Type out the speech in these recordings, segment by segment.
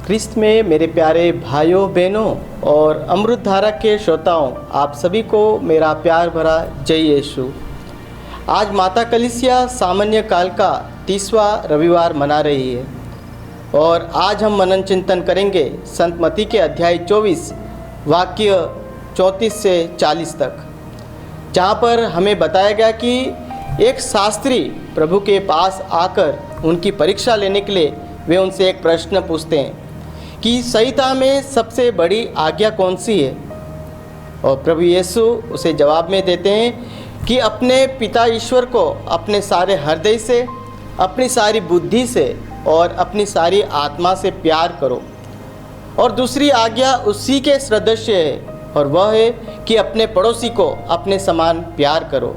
क्रिस्त में मेरे प्यारे भाइयों बहनों और अमृत धारा के श्रोताओं, आप सभी को मेरा प्यार भरा जय यीशु। आज माता कलीसिया सामान्य काल का 30वां रविवार मना रही है और आज हम मनन चिंतन करेंगे संत मत्ती के अध्याय 24 वाक्य 34 से 40 तक, जहाँ पर हमें बताया गया कि एक शास्त्री प्रभु के पास आकर उनकी परीक्षा लेने के लिए वे उनसे एक प्रश्न पूछते हैं कि संहिता में सबसे बड़ी आज्ञा कौन सी है। और प्रभु यीशु उसे जवाब में देते हैं कि अपने पिता ईश्वर को अपने सारे हृदय से, अपनी सारी बुद्धि से और अपनी सारी आत्मा से प्यार करो। और दूसरी आज्ञा उसी के सदृश्य है और वह है कि अपने पड़ोसी को अपने समान प्यार करो।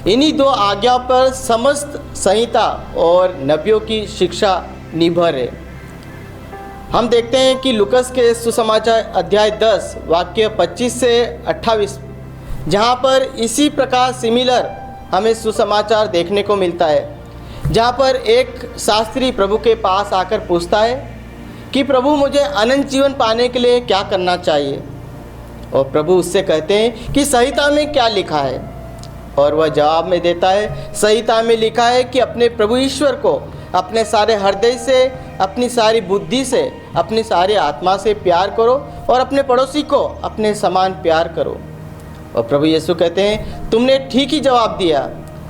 इन्हीं दो आज्ञा पर समस्त संहिता और नबियों की शिक्षा निर्भर है। हम देखते हैं कि लूकस के सुसमाचार अध्याय 10 वाक्य 25 से 28, जहाँ पर इसी प्रकार सिमिलर हमें सुसमाचार देखने को मिलता है, जहाँ पर एक शास्त्री प्रभु के पास आकर पूछता है कि प्रभु मुझे अनंत जीवन पाने के लिए क्या करना चाहिए। और प्रभु उससे कहते हैं कि संहिता में क्या लिखा है। और वह जवाब में देता है, संहिता में लिखा है कि अपने प्रभु ईश्वर को अपने सारे हृदय से, अपनी सारी बुद्धि से, अपनी सारी आत्मा से प्यार करो और अपने पड़ोसी को अपने समान प्यार करो। और प्रभु यीशु कहते हैं, तुमने ठीक ही जवाब दिया,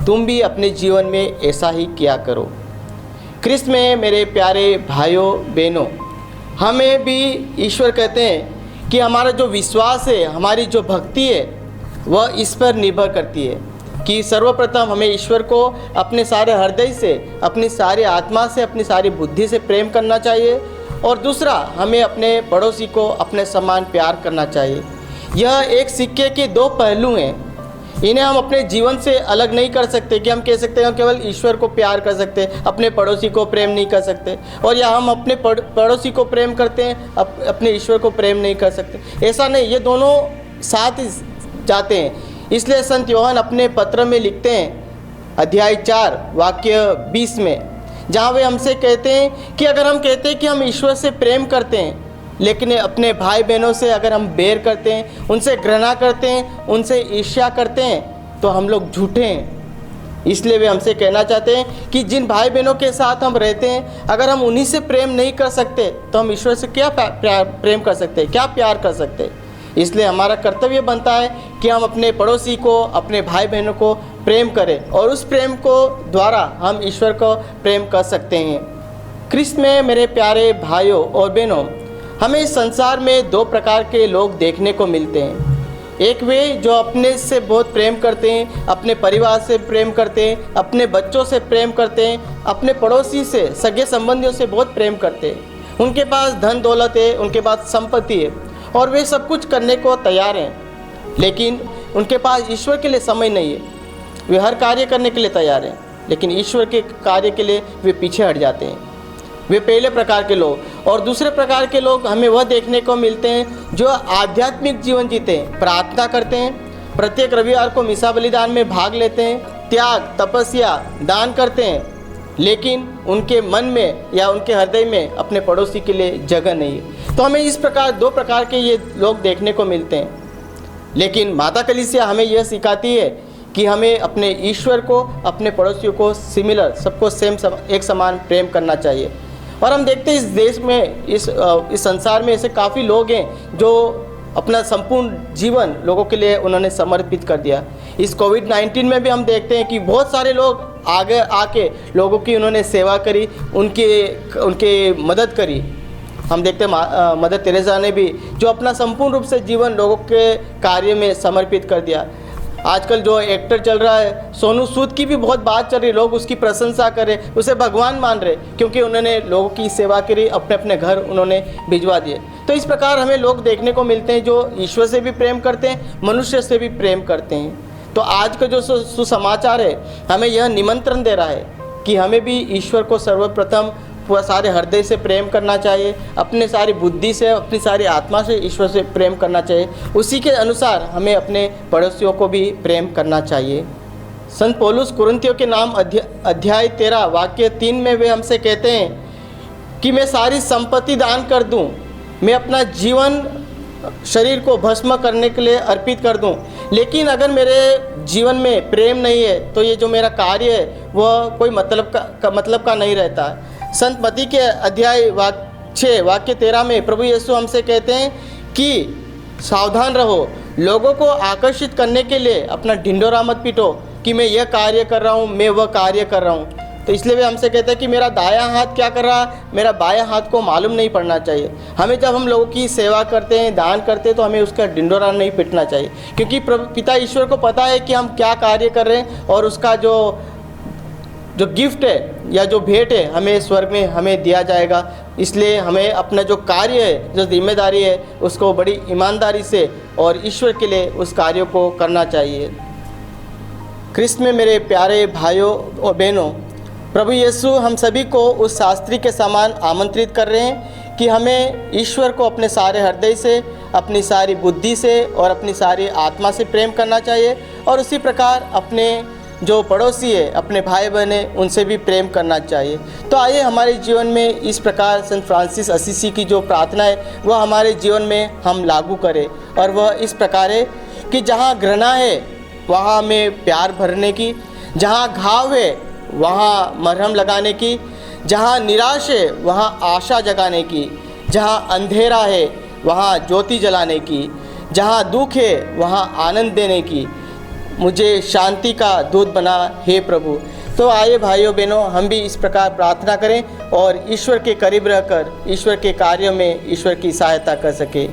तुम भी अपने जीवन में ऐसा ही किया करो। क्रिस्त में मेरे प्यारे भाइयों बहनों, हमें भी ईश्वर कहते हैं कि हमारा जो विश्वास है, हमारी जो भक्ति है, वह इस पर निर्भर करती है कि सर्वप्रथम हमें ईश्वर को अपने सारे हृदय से, अपनी सारी आत्मा से, अपनी सारी बुद्धि से प्रेम करना चाहिए और दूसरा हमें अपने पड़ोसी को अपने समान प्यार करना चाहिए। यह एक सिक्के के दो पहलू हैं। इन्हें हम अपने जीवन से अलग नहीं कर सकते कि हम कह सकते हैं केवल ईश्वर को प्यार कर सकते, अपने पड़ोसी को प्रेम नहीं कर सकते, और या हम अपने पड़ोसी को प्रेम करते हैं, अपने ईश्वर को प्रेम नहीं कर सकते। ऐसा नहीं, ये दोनों साथ ही जाते हैं। इसलिए संत यूहन्ना अपने पत्र में लिखते हैं अध्याय 4 वाक्य 20 में, जहाँ वे हमसे कहते हैं कि अगर हम कहते हैं कि हम ईश्वर से प्रेम करते हैं लेकिन अपने भाई बहनों से अगर हम बैर करते हैं, उनसे घृणा करते हैं, उनसे ईर्ष्या करते हैं, तो हम लोग झूठे हैं। इसलिए वे हमसे कहना चाहते हैं कि जिन भाई बहनों के साथ हम रहते हैं, अगर हम उन्हीं से प्रेम नहीं कर सकते तो हम ईश्वर से क्या प्रेम कर सकते हैं, क्या प्यार कर सकते हैं। इसलिए हमारा कर्तव्य बनता है कि हम अपने पड़ोसी को, अपने भाई बहनों को प्रेम करें और उस प्रेम को द्वारा हम ईश्वर को प्रेम कर सकते हैं। क्रिस्त में मेरे प्यारे भाइयों और बहनों, हमें इस संसार में दो प्रकार के लोग देखने को मिलते हैं। एक वे जो अपने से बहुत प्रेम करते हैं, अपने परिवार से प्रेम करते हैं, अपने बच्चों से प्रेम करते हैं, अपने पड़ोसी से, सगे संबंधियों से बहुत प्रेम करते हैं। उनके पास धन दौलत है, उनके पास संपत्ति है और वे सब कुछ करने को तैयार हैं, लेकिन उनके पास ईश्वर के लिए समय नहीं है। वे हर कार्य करने के लिए तैयार हैं, लेकिन ईश्वर के कार्य के लिए वे पीछे हट जाते हैं। वे पहले प्रकार के लोग। और दूसरे प्रकार के लोग हमें वह देखने को मिलते हैं जो आध्यात्मिक जीवन जीते हैं, प्रार्थना करते हैं, प्रत्येक रविवार को मिसा बलिदान में भाग लेते हैं, त्याग, तपस्या, दान करते हैं, लेकिन उनके मन में या उनके हृदय में अपने पड़ोसी के लिए जगह नहीं है। तो हमें इस प्रकार दो प्रकार के ये लोग देखने को मिलते हैं। लेकिन माता कलीसिया हमें यह सिखाती है कि हमें अपने ईश्वर को, अपने पड़ोसियों को सिमिलर, सबको सेम एक समान प्रेम करना चाहिए। और हम देखते हैं इस देश में, इस संसार में ऐसे काफ़ी लोग हैं जो अपना संपूर्ण जीवन लोगों के लिए उन्होंने समर्पित कर दिया। इस कोविड-19 में भी हम देखते हैं कि बहुत सारे लोग आगे आके लोगों की उन्होंने सेवा करी, उनके मदद करी। हम देखते हैं मदर तेरेसा ने भी जो अपना संपूर्ण रूप से जीवन लोगों के कार्य में समर्पित कर दिया। आजकल जो एक्टर चल रहा है सोनू सूद की भी बहुत बात चल रही है, लोग उसकी प्रशंसा कर रहे, उसे भगवान मान रहे क्योंकि उन्होंने लोगों की सेवा करी, अपने अपने घर उन्होंने भिजवा दिए। तो इस प्रकार हमें लोग देखने को मिलते हैं जो ईश्वर से भी प्रेम करते हैं, मनुष्य से भी प्रेम करते हैं। तो आज का जो सुसमाचार है हमें यह निमंत्रण दे रहा है कि हमें भी ईश्वर को सर्वप्रथम सारे हृदय से प्रेम करना चाहिए, अपने सारी बुद्धि से, अपनी सारी आत्मा से ईश्वर से प्रेम करना चाहिए। उसी के अनुसार हमें अपने पड़ोसियों को भी प्रेम करना चाहिए। संत पौलुस कुरिन्थियों के नाम अध्याय 13 वाक्य 3 में वे हमसे कहते हैं कि मैं सारी संपत्ति दान कर दूं, मैं अपना जीवन शरीर को भस्म करने के लिए अर्पित कर दूं, लेकिन अगर मेरे जीवन में प्रेम नहीं है तो ये जो मेरा कार्य है वह कोई मतलब का नहीं रहता। संत मत्ती के अध्याय 6 वाक्य 13 में प्रभु यीशु हमसे कहते हैं कि सावधान रहो, लोगों को आकर्षित करने के लिए अपना ढिंढोरा मत पीटो कि मैं यह कार्य कर रहा हूँ, मैं वह कार्य कर रहा हूँ। तो इसलिए वे हमसे कहते हैं कि मेरा दायां हाथ क्या कर रहा है, मेरा बायां हाथ को मालूम नहीं पड़ना चाहिए। हमें जब हम लोगों की सेवा करते हैं, दान करते हैं, तो हमें उसका ढिंढोरा नहीं पीटना चाहिए, क्योंकि पिता ईश्वर को पता है कि हम क्या कार्य कर रहे हैं और उसका जो गिफ्ट है या जो भेंट है हमें स्वर्ग में हमें दिया जाएगा। इसलिए हमें अपना जो कार्य है, जो जिम्मेदारी है, उसको बड़ी ईमानदारी से और ईश्वर के लिए उस कार्य को करना चाहिए। ख्रिस्त में मेरे प्यारे भाइयों और बहनों, प्रभु यीशु हम सभी को उस शास्त्री के समान आमंत्रित कर रहे हैं कि हमें ईश्वर को अपने सारे हृदय से, अपनी सारी बुद्धि से और अपनी सारी आत्मा से प्रेम करना चाहिए, और उसी प्रकार अपने जो पड़ोसी है, अपने भाई बहन हैं, उनसे भी प्रेम करना चाहिए। तो आइए हमारे जीवन में इस प्रकार संत फ्रांसिस असीसी की जो प्रार्थना है वह हमारे जीवन में हम लागू करें, और वह इस प्रकार है कि जहाँ घृणा है वहाँ हमें प्यार भरने की, जहाँ घाव है वहाँ मरहम लगाने की, जहाँ निराश है वहाँ आशा जगाने की, जहाँ अंधेरा है वहाँ ज्योति जलाने की, जहाँ दुख है वहाँ आनंद देने की, मुझे शांति का दूत बना हे प्रभु। तो आइए भाइयों बहनों, हम भी इस प्रकार प्रार्थना करें और ईश्वर के करीब रहकर ईश्वर के कार्यों में ईश्वर की सहायता कर सके।